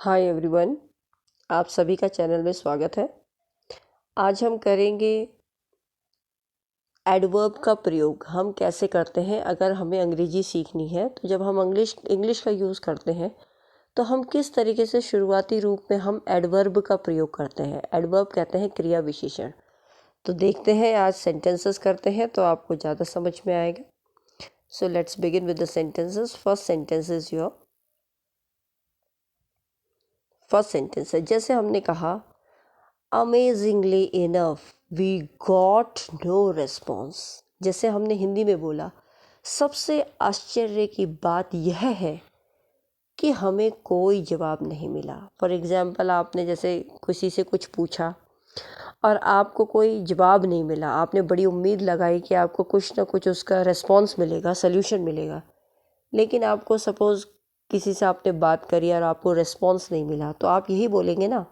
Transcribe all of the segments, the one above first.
Hi everyone, आप सभी का चैनल में स्वागत है। आज हम करेंगे एडवर्ब का प्रयोग। हम कैसे करते हैं अगर हमें अंग्रेजी सीखनी है तो जब हम इंग्लिश का यूज़ करते हैं तो हम किस तरीके से शुरुआती रूप में हम एडवर्ब का प्रयोग करते हैं। एडवर्ब कहते हैं क्रिया विशेषण। तो देखते हैं, आज सेंटेंसेस करते हैं तो आपको ज़्यादा समझ में आएगा। So let's begin with the sentences. First sentence है, जैसे हमने कहा amazingly enough we got no response. जैसे हमने हिंदी में बोला, सबसे आश्चर्य की बात यह है कि हमें कोई जवाब नहीं मिला। फॉर एग्जाम्पल, आपने जैसे किसी से कुछ पूछा और आपको कोई जवाब नहीं मिला। आपने बड़ी उम्मीद लगाई कि आपको कुछ ना कुछ उसका रिस्पॉन्स मिलेगा, सल्यूशन मिलेगा, लेकिन आपको सपोज़ किसी से आपने बात करी और आपको रिस्पॉन्स नहीं मिला, तो आप यही बोलेंगे ना,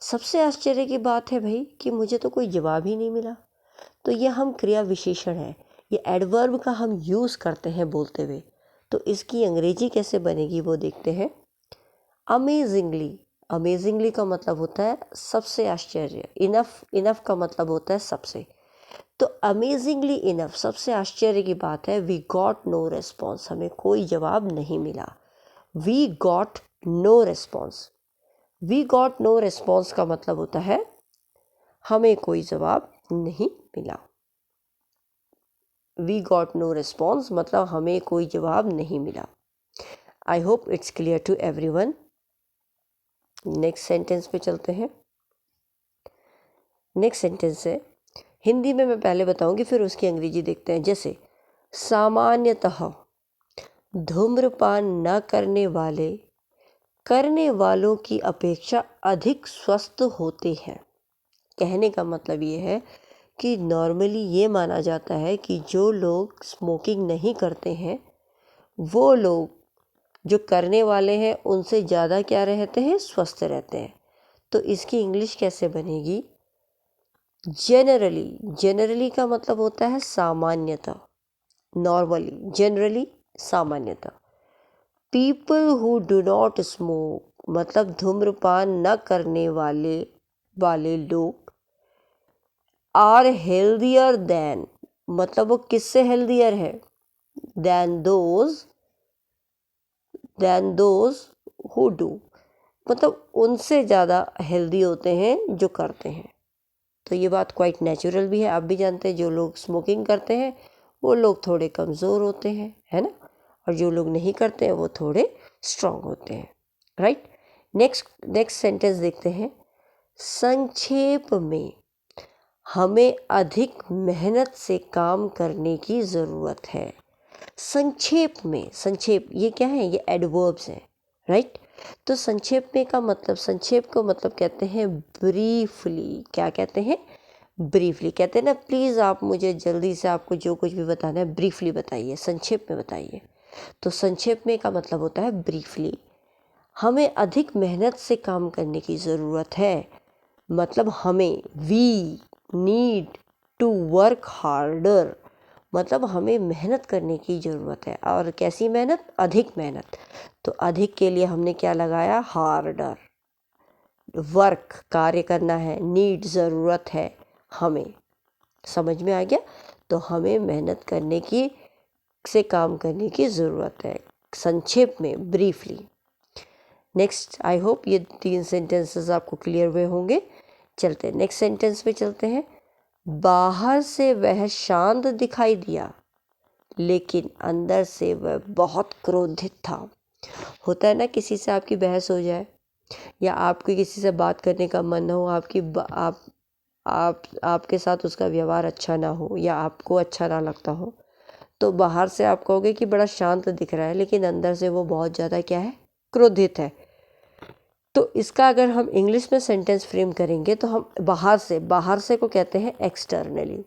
सबसे आश्चर्य की बात है भाई कि मुझे तो कोई जवाब ही नहीं मिला। तो ये हम क्रिया विशेषण है, ये एडवर्ब का हम यूज़ करते हैं बोलते हुए। तो इसकी अंग्रेजी कैसे बनेगी वो देखते हैं। अमेजिंगली, अमेजिंगली का मतलब होता है सबसे आश्चर्य। इनफ का मतलब होता है सबसे। तो अमेजिंगली इनफ, सबसे आश्चर्य की बात है, वी गॉट नो रिस्पॉन्स, हमें कोई जवाब नहीं मिला। We got no response, we got no response का मतलब होता है हमें कोई जवाब नहीं मिला। वी गॉट नो रिस्पॉन्स मतलब हमें कोई जवाब नहीं मिला। I hope it's clear to everyone. Next sentence पे चलते हैं। नेक्स्ट सेंटेंस है, हिंदी में मैं पहले बताऊंगी फिर उसकी अंग्रेजी देखते हैं। जैसे सामान्यतः धूम्रपान न करने वालों की अपेक्षा अधिक स्वस्थ होते हैं। कहने का मतलब ये है कि नॉर्मली ये माना जाता है कि जो लोग स्मोकिंग नहीं करते हैं वो लोग जो करने वाले हैं उनसे ज़्यादा क्या रहते हैं, स्वस्थ रहते हैं। तो इसकी इंग्लिश कैसे बनेगी? जेनरली का मतलब होता है सामान्यतः, नॉर्मली, जनरली, सामान्यतः। People who do not smoke मतलब धूम्रपान न करने वाले लोग आर हेल्दियर देन, मतलब वो किससे हेल्दियर है, देन दोज हु डू, मतलब उनसे ज़्यादा हेल्दी होते हैं जो करते हैं। तो ये बात क्वाइट नेचुरल भी है। आप भी जानते हैं जो लोग स्मोकिंग करते हैं वो लोग थोड़े कमज़ोर होते हैं, है ना, और जो लोग नहीं करते हैं वो थोड़े स्ट्रांग होते हैं, राइट। नेक्स्ट सेंटेंस देखते हैं। संक्षेप में हमें अधिक मेहनत से काम करने की ज़रूरत है। संक्षेप में, संक्षेप ये क्या है, ये एडवर्ब्स हैं, राइट। तो संक्षेप में का मतलब, संक्षेप को मतलब कहते हैं ब्रीफली। क्या कहते हैं? ब्रीफली। कहते हैं ना, प्लीज़ आप मुझे जल्दी से, आपको जो कुछ भी बताना है ब्रीफली बताइए, संक्षेप में बताइए। तो संक्षेप में का मतलब होता है ब्रीफली। हमें अधिक मेहनत से काम करने की ज़रूरत है, मतलब हमें, we need to work harder, मतलब हमें मेहनत करने की ज़रूरत है। और कैसी मेहनत? अधिक मेहनत। तो अधिक के लिए हमने क्या लगाया? हार्डर। वर्क, कार्य करना है, नीड, ज़रूरत है हमें। समझ में आ गया? तो हमें मेहनत करने की से काम करने की ज़रूरत है, संक्षेप में, ब्रीफली। नेक्स्ट, आई होप ये 3 सेंटेंसेस आपको क्लियर हुए होंगे। चलते हैं नेक्स्ट सेंटेंस पे चलते हैं। बाहर से वह शांत दिखाई दिया लेकिन अंदर से वह बहुत क्रोधित था। होता है ना, किसी से आपकी बहस हो जाए या आपको किसी से बात करने का मन हो, आपके साथ उसका व्यवहार अच्छा ना हो या आपको अच्छा ना लगता हो, तो बाहर से आप कहोगे कि बड़ा शांत दिख रहा है, लेकिन अंदर से वो बहुत ज़्यादा क्या है, क्रोधित है। तो इसका अगर हम इंग्लिश में सेंटेंस फ्रेम करेंगे तो हम बाहर से को कहते हैं एक्सटर्नली।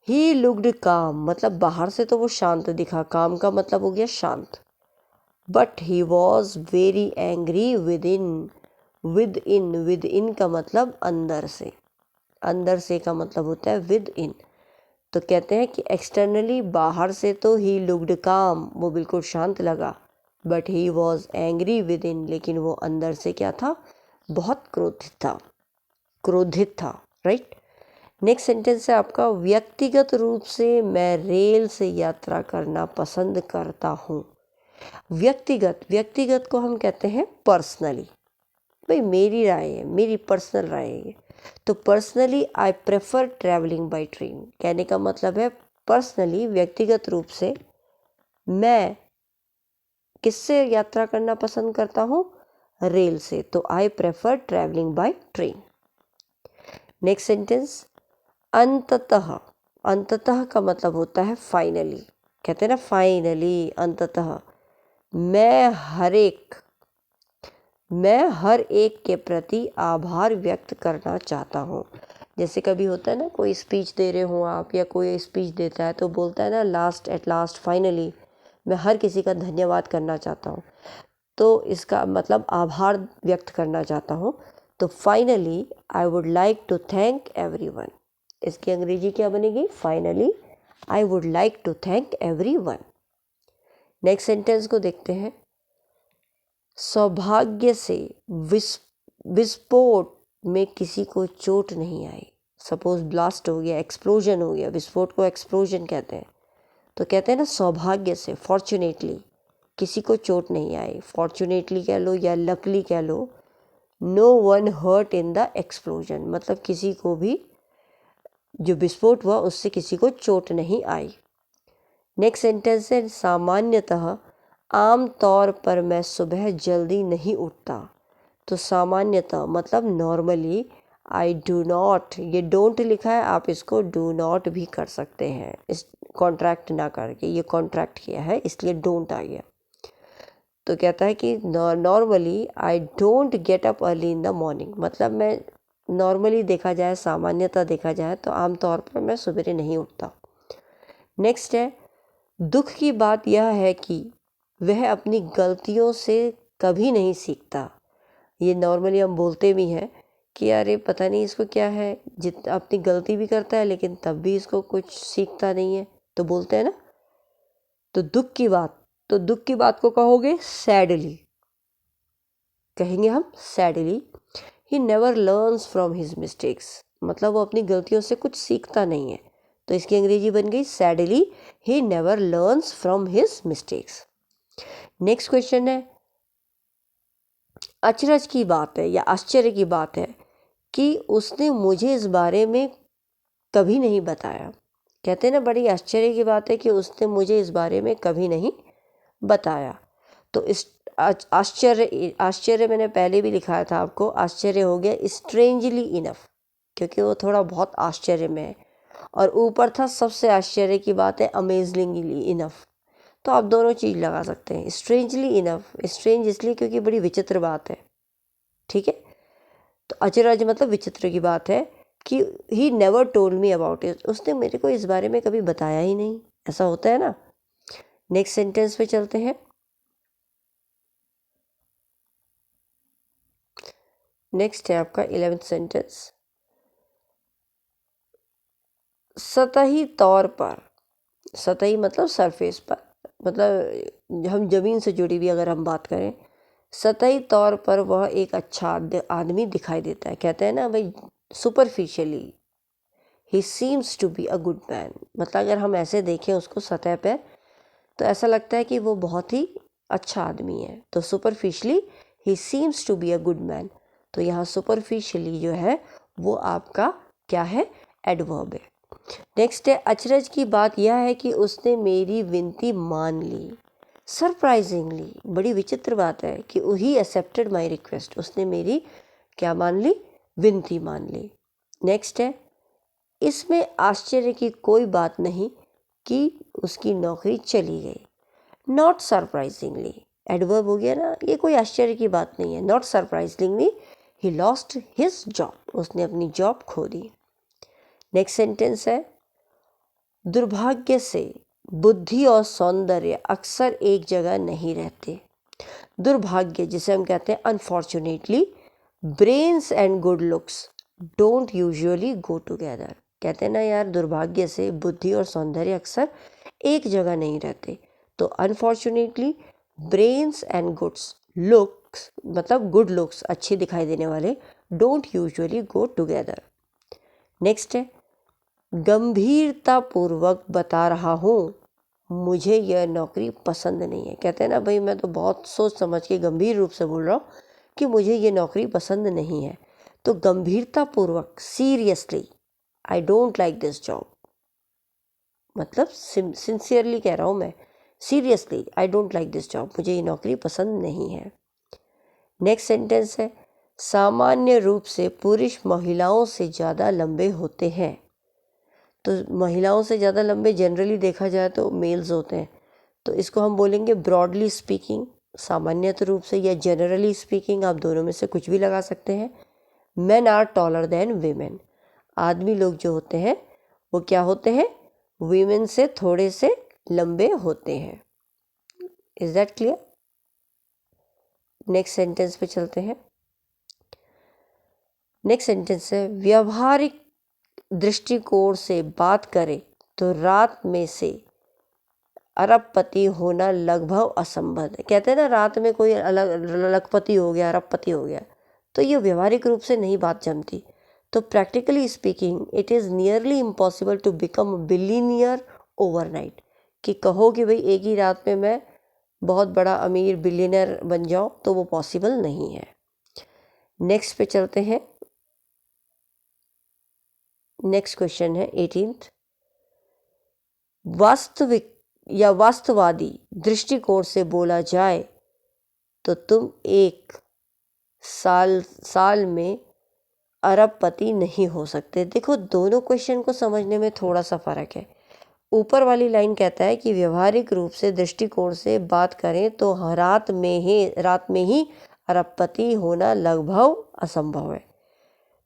ही लुक्ड काम, मतलब बाहर से तो वो शांत दिखा, काम का मतलब हो गया शांत। But he was very angry with in का मतलब अंदर से का मतलब होता है विद इन। तो कहते हैं कि एक्सटर्नली, बाहर से तो ही लुक्ड काम, वो बिल्कुल शांत लगा, but he was angry with in, लेकिन वो अंदर से क्या था, बहुत क्रोधित था, राइट। नेक्स्ट सेंटेंस है आपका, व्यक्तिगत रूप से मैं रेल से यात्रा करना पसंद करता हूँ। व्यक्तिगत को हम कहते हैं पर्सनली, भाई मेरी राय है, मेरी पर्सनल राय है। तो personally I prefer travelling by train, कहने का मतलब है पर्सनली, व्यक्तिगत रूप से मैं किससे यात्रा करना पसंद करता हूँ, रेल से। तो I prefer travelling by train. Next sentence, अंततः का मतलब होता है फाइनली, कहते हैं ना फाइनली, अंततः मैं हर एक के प्रति आभार व्यक्त करना चाहता हूँ। जैसे कभी होता है ना, कोई स्पीच दे रहे हो आप, या कोई स्पीच देता है तो बोलता है ना, एट लास्ट फाइनली मैं हर किसी का धन्यवाद करना चाहता हूँ, तो इसका मतलब आभार व्यक्त करना चाहता हूँ। तो finally I would like to thank everyone, इसकी अंग्रेजी क्या बनेगी, finally I would like to thank everyone. Next sentence को देखते हैं, सौभाग्य से विस्फोट में किसी को चोट नहीं आई। सपोज ब्लास्ट हो गया, एक्सप्लोजन हो गया, विस्फोट को एक्सप्लोजन कहते हैं। तो कहते हैं ना सौभाग्य से, फॉर्चुनेटली किसी को चोट नहीं आई, फॉर्चुनेटली कह लो या लकली कह लो। No one hurt in the explosion, मतलब किसी को भी जो विस्फोट हुआ उससे किसी को चोट नहीं आई। नेक्स्ट सेंटेंस है, सामान्यतः आम तौर पर मैं सुबह जल्दी नहीं उठता। तो सामान्यतः मतलब नॉर्मली, आई डू नॉट, ये डोंट लिखा है, आप इसको डू नॉट भी कर सकते हैं, इस कॉन्ट्रैक्ट ना करके, ये कॉन्ट्रैक्ट किया है इसलिए डोंट आ गया। तो कहता है कि normally I don't get up early in the morning, मतलब मैं नॉर्मली देखा जाए, सामान्यतः देखा जाए तो आमतौर पर मैं सवेरे नहीं उठता। नेक्स्ट है, दुख की बात यह है कि वह अपनी गलतियों से कभी नहीं सीखता। ये नॉर्मली हम बोलते भी हैं कि अरे पता नहीं इसको क्या है, अपनी गलती भी करता है लेकिन तब भी इसको कुछ सीखता नहीं है, तो बोलते हैं ना। तो दुख की बात को कहोगे सैडली, कहेंगे हम sadly. He never learns from his mistakes, मतलब वो अपनी गलतियों से कुछ सीखता नहीं है, तो इसकी अंग्रेजी बन गई sadly he never learns from his mistakes. Next question है, अचरज की बात है या आश्चर्य की बात है कि उसने मुझे इस बारे में कभी नहीं बताया। कहते हैं ना, बड़ी आश्चर्य की बात है कि उसने मुझे इस बारे में कभी नहीं बताया। तो इस आश्चर्य मैंने पहले भी लिखाया था आपको, आश्चर्य हो गया स्ट्रेंजली इनफ, क्योंकि वो थोड़ा बहुत आश्चर्य में है, और ऊपर था सबसे आश्चर्य की बात है अमेजिंगली इनफ, तो आप दोनों चीज़ लगा सकते हैं। स्ट्रेंजली इनफ, स्ट्रेंज इसलिए क्योंकि बड़ी विचित्र बात है, ठीक है। तो अचरज मतलब विचित्र की बात है कि he never told me about it, उसने मेरे को इस बारे में कभी बताया ही नहीं, ऐसा होता है ना। नेक्स्ट सेंटेंस पे चलते हैं। नेक्स्ट है आपका 11th सेंटेंस, सतही तौर पर, सतही मतलब सरफेस पर, मतलब हम ज़मीन से जुड़ी हुई अगर हम बात करें, सतही तौर पर वह एक अच्छा आदमी दिखाई देता है। कहते हैं ना भाई, सुपरफिशियली ही seems to be a good man, मतलब अगर हम ऐसे देखें उसको सतह पर तो ऐसा लगता है कि वो बहुत ही अच्छा आदमी है। तो सुपरफिशियली ही seems to be a good man, तो यहाँ सुपरफिशियली जो है वो आपका क्या है, एडवर्ब है। नेक्स्ट है, अचरज की बात यह है कि उसने मेरी विनती मान ली। सरप्राइजिंगली, बड़ी विचित्र बात है कि ही एक्सेप्टेड माई रिक्वेस्ट, उसने मेरी क्या मान ली, विनती मान ली। नेक्स्ट है, इसमें आश्चर्य की कोई बात नहीं कि उसकी नौकरी चली गई। नॉट सरप्राइजिंगली, एडवर्ब हो गया ना, ये कोई आश्चर्य की बात नहीं है। Not surprisingly he lost his job, उसने अपनी जॉब खो दी। नेक्स्ट सेंटेंस है, दुर्भाग्य से बुद्धि और सौंदर्य अक्सर एक जगह नहीं रहते। दुर्भाग्य जिसे हम कहते हैं unfortunately, brains and good looks don't usually go together. कहते हैं ना यार, दुर्भाग्य से बुद्धि और सौंदर्य अक्सर एक जगह नहीं रहते। तो unfortunately brains and goods looks मतलब गुड लुक्स अच्छे दिखाई देने वाले don't usually go together. Next है गंभीरतापूर्वक बता रहा हूँ मुझे यह नौकरी पसंद नहीं है। कहते हैं ना भाई मैं तो बहुत सोच समझ के गंभीर रूप से बोल रहा हूँ कि मुझे ये नौकरी पसंद नहीं है। तो गंभीरतापूर्वक seriously I don't like this job, मतलब सिंसियरली कह रहा हूँ मैं, seriously I don't like this job, मुझे ये नौकरी पसंद नहीं है। नेक्स्ट सेंटेंस है सामान्य रूप से पुरुष महिलाओं से ज़्यादा लंबे होते हैं। तो महिलाओं से ज़्यादा लंबे जनरली देखा जाए तो मेल्स होते हैं, तो इसको हम बोलेंगे ब्रॉडली स्पीकिंग, सामान्यतः रूप से, या जनरली स्पीकिंग, आप दोनों में से कुछ भी लगा सकते हैं। Men are taller than women, आदमी लोग जो होते हैं वो क्या होते हैं, वीमेन से थोड़े से लंबे होते हैं। Is that clear? Next sentence पे चलते हैं। नेक्स्ट सेंटेंस है व्यवहारिक दृष्टिकोण से बात करें तो रात में से अरबपति होना लगभग असंभव है। कहते हैं ना रात में कोई लखपति हो गया, अरबपति हो गया, तो ये व्यवहारिक रूप से नहीं बात जमती। तो practically speaking it is nearly impossible to become billionaire overnight, कि कहो कि भाई एक ही रात में मैं बहुत बड़ा अमीर बिलियनर बन जाऊं, तो वो पॉसिबल नहीं है। नेक्स्ट पे चलते हैं। नेक्स्ट क्वेश्चन है 18th, वास्तविक या वास्तववादी दृष्टिकोण से बोला जाए तो तुम एक साल में अरबपति नहीं हो सकते। देखो दोनों क्वेश्चन को समझने में थोड़ा सा फर्क है। ऊपर वाली लाइन कहता है कि व्यवहारिक रूप से दृष्टिकोण से बात करें तो रात में ही अरबपति होना लगभग असंभव है,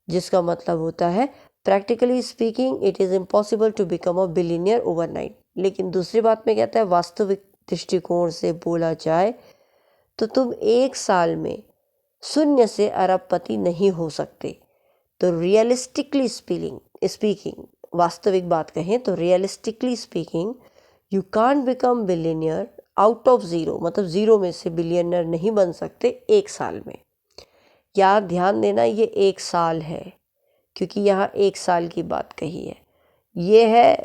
जिसका मतलब होता है practically speaking it is impossible to become a billionaire overnight. लेकिन दूसरी बात में कहता है वास्तविक दृष्टिकोण से बोला जाए तो तुम एक साल में शून्य से अरबपति नहीं हो सकते। तो रियलिस्टिकली स्पीकिंग वास्तविक बात कहें तो realistically speaking you can't become billionaire out of zero, मतलब ज़ीरो में से बिलियनर नहीं बन सकते एक साल में। याद ध्यान देना ये एक साल है, क्योंकि यहाँ एक साल की बात कही है। ये है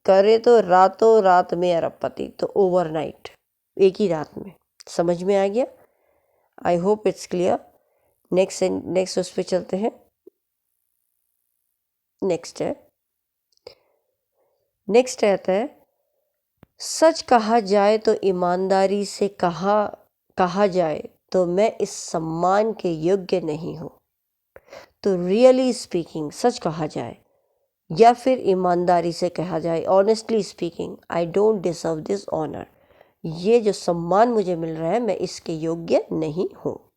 करे तो रातों रात में अरबपति, तो ओवरनाइट, एक ही रात में। समझ में आ गया? आई होप इट्स क्लियर। नेक्स्ट उस पर चलते हैं। नेक्स्ट रहता है सच कहा जाए तो ईमानदारी से कहा जाए तो मैं इस सम्मान के योग्य नहीं हूँ। तो रियली स्पीकिंग सच कहा जाए या फिर ईमानदारी से कहा जाए honestly speaking I don't deserve this honour, ये जो सम्मान मुझे मिल रहा है मैं इसके योग्य नहीं हूँ।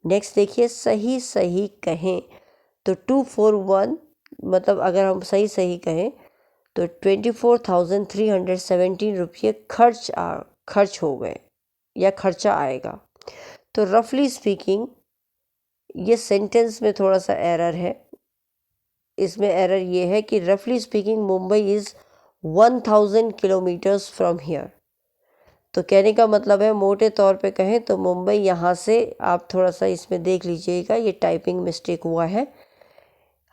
नेक्स्ट देखिए सही कहें तो 241, मतलब अगर हम सही कहें तो 24,317 रुपये खर्च हो गए या खर्चा आएगा। तो रफली स्पीकिंग ये सेंटेंस में थोड़ा सा एरर है। इसमें एरर ये है कि रफली speaking Mumbai is 1000 kilometres from here. तो कहने का मतलब है मोटे तौर पे कहें तो मुंबई यहाँ से, आप थोड़ा सा इसमें देख लीजिएगा ये टाइपिंग मिस्टेक हुआ है।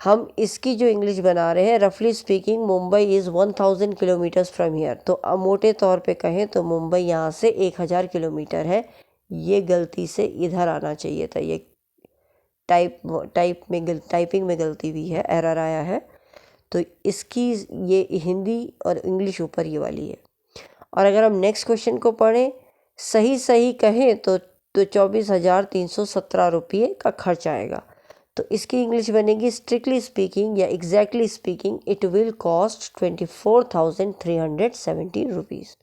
हम इसकी जो इंग्लिश बना रहे हैं रफली speaking Mumbai is 1000 kilometres from here, तो मोटे तौर पे कहें तो मुंबई यहाँ से 1000 किलोमीटर है। ये गलती से इधर आना चाहिए था, ये टाइपिंग में गलती हुई है, एरर आया है। तो इसकी ये हिंदी और इंग्लिश ऊपर ये वाली है। और अगर हम नेक्स्ट क्वेश्चन को पढ़ें सही कहें तो 24,317 रुपये का खर्च आएगा। तो इसकी इंग्लिश बनेगी स्ट्रिक्टली स्पीकिंग या exactly speaking it will cost 24,317 rupees.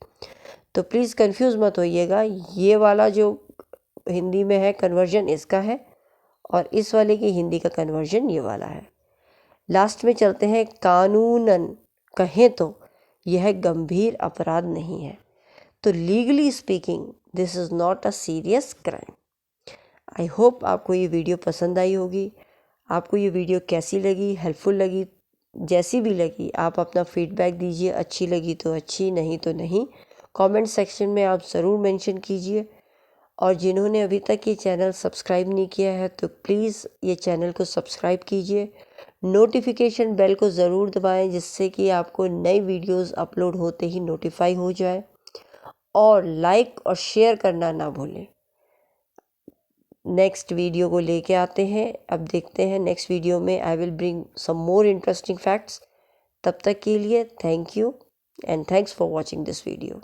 तो प्लीज़ कंफ्यूज मत होइएगा, ये वाला जो हिंदी में है कन्वर्जन इसका है और इस वाले की हिंदी का कन्वर्जन ये वाला है। लास्ट में चलते हैं कानूनन कहें तो यह गंभीर अपराध नहीं है। तो legally speaking this is not a serious crime. I hope आपको ये वीडियो पसंद आई होगी। आपको ये वीडियो कैसी लगी, हेल्पफुल लगी, जैसी भी लगी आप अपना फीडबैक दीजिए। अच्छी लगी तो अच्छी, नहीं तो नहीं। कमेंट सेक्शन में आप ज़रूर मेंशन कीजिए। और जिन्होंने अभी तक ये चैनल सब्सक्राइब नहीं किया है तो प्लीज़ ये चैनल को सब्सक्राइब कीजिए, नोटिफिकेशन बेल को ज़रूर दबाएं जिससे कि आपको नई वीडियोस अपलोड होते ही नोटिफाई हो जाए, और लाइक और शेयर करना ना भूलें। नेक्स्ट वीडियो को लेके आते हैं, अब देखते हैं नेक्स्ट वीडियो में I will bring some more interesting facts. तब तक के लिए thank you and thanks for watching this video.